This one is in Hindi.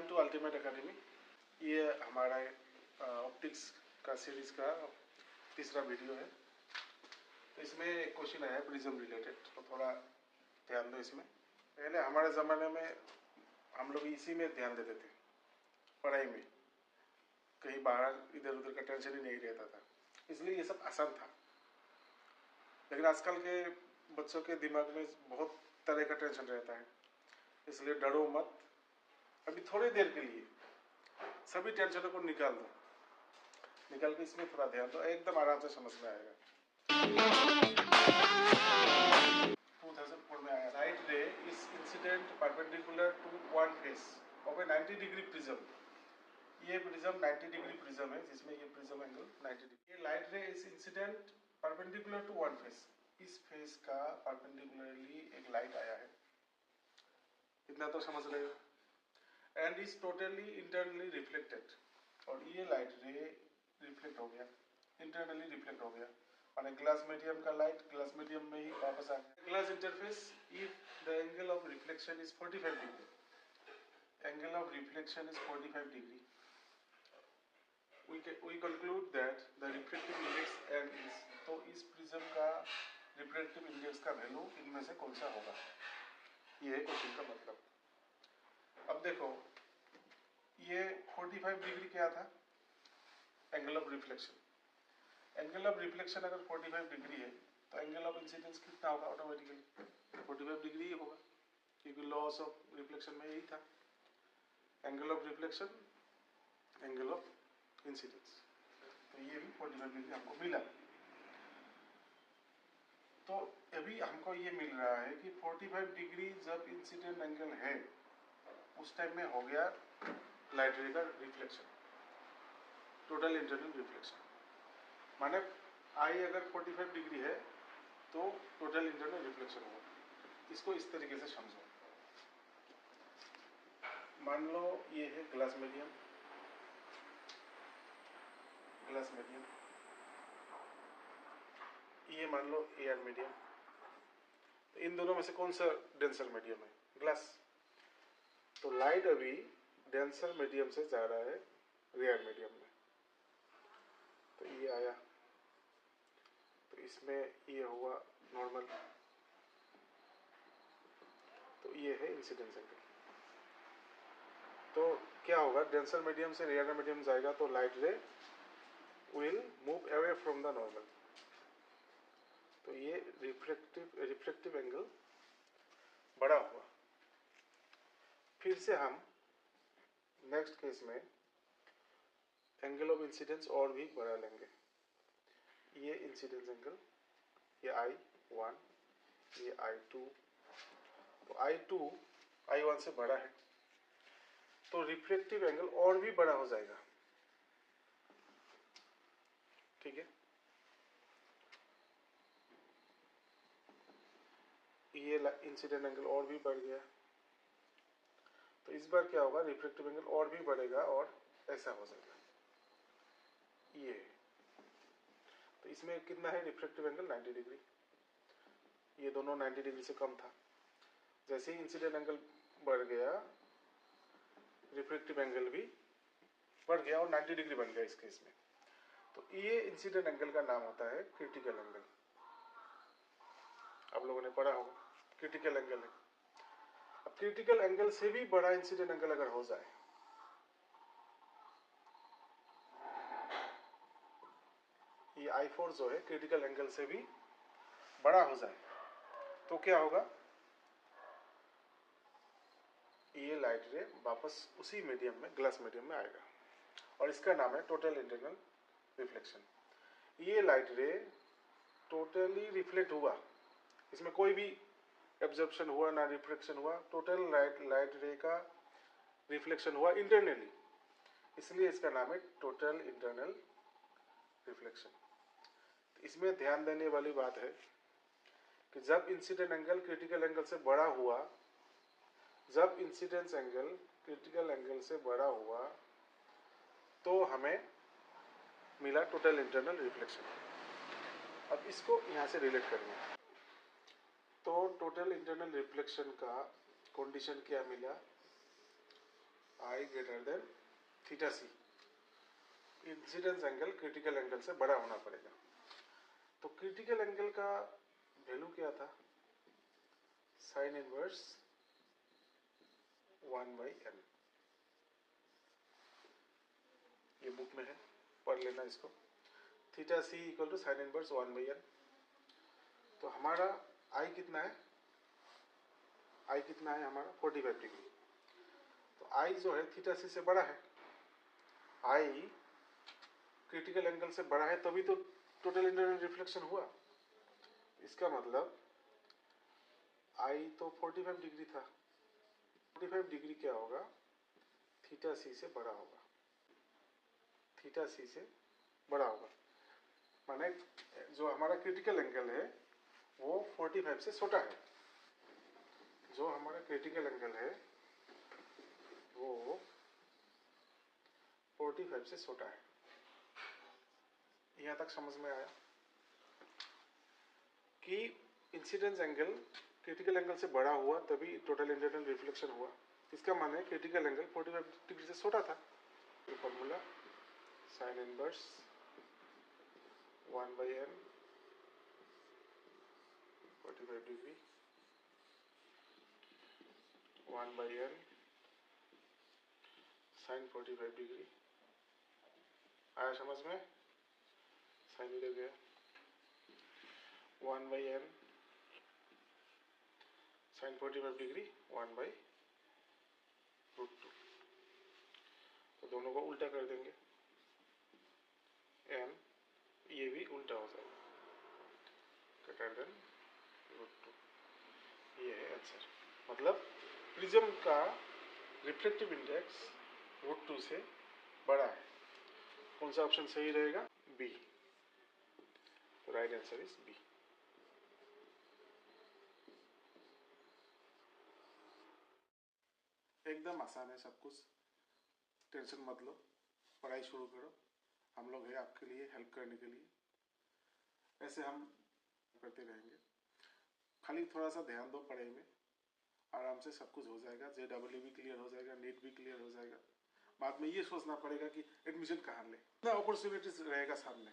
Welcome to ultimate academy. ये हमारा ऑप्टिक्स का सीरीज का तीसरा वीडियो है। तो इसमें एक क्वेश्चन आया है प्रिज्म रिलेटेड, तो थोड़ा ध्यान दो इसमें। पहले हमारे ज़माने में हम लोग इसी में ध्यान देते थे पढ़ाई में, कहीं बाहर इधर उधर का टेंशन ही नहीं रहता था, इसलिए ये सब आसान था। लेकिन आजकल के बच्चों के दिमाग में बहुत तरह का टेंशन रहता है, इसलिए डरो मत। अभी थोड़ी देर के लिए सभी टेंशनों को निकाल दो, निकाल के इसमें थोड़ा ध्यान दो, एकदम आराम से समझ में आएगा। 2004 में आया। Light ray is incident perpendicular to one face of a 90 degree prism. ये प्रिज्म 90 डिग्री प्रिज्म है, जिसमें ये प्रिज्म एंगल 90 डिग्री। ये light ray is incident perpendicular to one face, इस फेस का परपेंडिकुलरली एक लाइट आया है, इतना तो समझ रहे हो। And is totally internally reflected, और ये लाइट रे रिफ्लेक्ट हो गया, इंटरनली रिफ्लेक्ट हो गया, माने ग्लास मीडियम का लाइट ग्लास मीडियम में ही वापस आ गया। Glass interface if the angle of reflection is 45 degree, angle of reflection is 45 degree, we conclude that the refractive index n is, तो इस प्रिज्म का रिफ्रैक्टिव इंडेक्स का वैल्यू इनमें से कौन सा होगा, ये है क्वेश्चन का मतलब। अब देखो ये 45 डिग्री क्या था, angle of reflection. Angle of reflection अगर 45 डिग्री है तो एंगल ऑफ इंसिडेंस कितना होगा, ऑटोमेटिकली 45 डिग्री ही होगा, क्योंकि लॉस ऑफ रिफ्लेक्शन में यही था, angle of reflection angle of incidence. तो ये भी 45 डिग्री हमको मिला। तो अभी हमको ये मिल रहा है कि 45 डिग्री जब इंसिडेंट एंगल है उस टाइम में हो गया लाइट रे का रिफ्लेक्शन, टोटल इंटरनल रिफ्लेक्शन। माने आई अगर 45 डिग्री है तो टोटल इंटरनल रिफ्लेक्शन होगा। इसको इस तरीके से समझो। मान लो ये है ग्लास मीडियम, ग्लास मीडियम, ये मान लो एयर मीडियम। तो इन दोनों में से कौन सा डेंसर मीडियम है, ग्लास। तो लाइट अभी डेंसर मीडियम से जा रहा है रेयर मीडियम में, तो ये आया, तो इसमें ये हुआ नॉर्मल, तो ये है इंसिडेंस एंगल। तो क्या होगा, डेंसर मीडियम से रेयर मीडियम जाएगा तो लाइट रे will move away from the normal, तो ये रिफ्लेक्टिव एंगल बड़ा हुआ। फिर से हम नेक्स्ट केस में एंगल ऑफ इंसिडेंस और भी बढ़ा लेंगे। ये इंसिडेंस एंगल, ये I1, ये I2, तो I2 I1 से बड़ा है, तो रिफ्लेक्टिव एंगल और भी बड़ा हो जाएगा, ठीक है। ये इंसिडेंट एंगल और भी बढ़ गया, तो इस बार क्या होगा, रिफ्लेक्टिव एंगल और भी बढ़ेगा और ऐसा हो जाएगा ये। तो इसमें कितना है रिफ्लेक्टिव एंगल, 90 डिग्री। ये दोनों 90 डिग्री से कम था। जैसे ही इंसिडेंट एंगल बढ़ गया, रिफ्लेक्टिव एंगल भी बढ़ गया और 90 डिग्री बन गया इस केस में। तो ये इंसिडेंट एंगल का नाम होता है क्रिटिकल एंगल। आप लोगों ने पढ़ा होगा, क्रिटिकल एंगल है। अब क्रिटिकल एंगल से भी बड़ा इंसिडेंट एंगल अगर हो जाए, ये I4 जो है क्रिटिकल एंगल से भी बड़ा हो जाए, तो क्या होगा, ये लाइट रे वापस उसी मीडियम में, ग्लास मीडियम में आएगा, और इसका नाम है टोटल इंटरनल रिफ्लेक्शन। ये लाइट रे टोटली रिफ्लेक्ट हुआ, इसमें कोई भी एब्जॉर्प्शन हुआ ना रिफ्लेक्शन हुआ, टोटल लाइट रे का रिफ्लेक्शन हुआ इंटरनली, इसलिए इसका नाम है टोटल इंटरनल रिफ्लेक्शन। इसमें ध्यान देने वाली बात है कि जब इंसिडेंट एंगल क्रिटिकल एंगल से बड़ा हुआ, जब इंसिडेंस एंगल क्रिटिकल एंगल से बड़ा हुआ तो हमें मिला टोटल इंटरनल रिफ्लेक्शन। अब इसको यहाँ से रिलेट करेंगे, तो टोटल इंटरनल रिफ्लेक्शन का कंडीशन क्या मिला, आई ग्रेटर देन थीटा सी, इंसिडेंस एंगल क्रिटिकल एंगल से बड़ा होना पड़ेगा। तो क्रिटिकल एंगल का वैल्यू क्या था, साइन इनवर्स 1/n, ये बुक में है, पढ़ लेना इसको। Theta c equal to sine inverse 1/n। तो हमारा आई कितना है, आई कितना है हमारा 45 डिग्री। तो आई जो है थीटा सी से बड़ा है, आई क्रिटिकल एंगल से बड़ा है, तभी तो टोटल इंटरनल रिफ्लेक्शन हुआ। इसका मतलब आई तो 45 डिग्री था, 45 डिग्री क्या होगा, थीटा सी से बड़ा होगा, थीटा सी से बड़ा होगा। माने जो हमारा क्रिटिकल एंगल है वो 45 से छोटा है, जो हमारा क्रिटिकल एंगल है वो 45 से छोटा है। यहाँ तक समझ में आया कि इंसिडेंस एंगल क्रिटिकल एंगल से बड़ा हुआ तभी टोटल इंटरनल रिफ्लेक्शन हुआ। इसका माने है क्रिटिकल एंगल 45 डिग्री से छोटा था। तो formula sine inverse 1/n 45 degree 1/n sine 45 degree. आया समझ में, साइन इधर गया, 1/n साइन 45 डिग्री 1/√2। तो दोनों को उल्टा कर देंगे, n ये भी उल्टा हो जाएगा, ग्रेटर देन √2। ये है आंसर। मतलब प्रिज्म का रिफ्लेक्टिव इंडेक्स √2 से बड़ा है। कौन सा ऑप्शन सही रहेगा, बी। तो राइट आंसर इज बी। एकदम आसान है सब कुछ, टेंशन मत लो, पढ़ाई शुरू करो, हम लोग हैं आपके लिए, हेल्प करने के लिए। ऐसे हम करते रहेंगे, खाली थोड़ा सा ध्यान दो पढ़ाई में, आराम से सब कुछ हो जाएगा। JEE भी क्लियर हो जाएगा, नीट भी क्लियर हो जाएगा। बाद में ये सोचना पड़ेगा कि एडमिशन कहाँ ले, इतना अपॉर्चुनिटीज रहेगा सामने।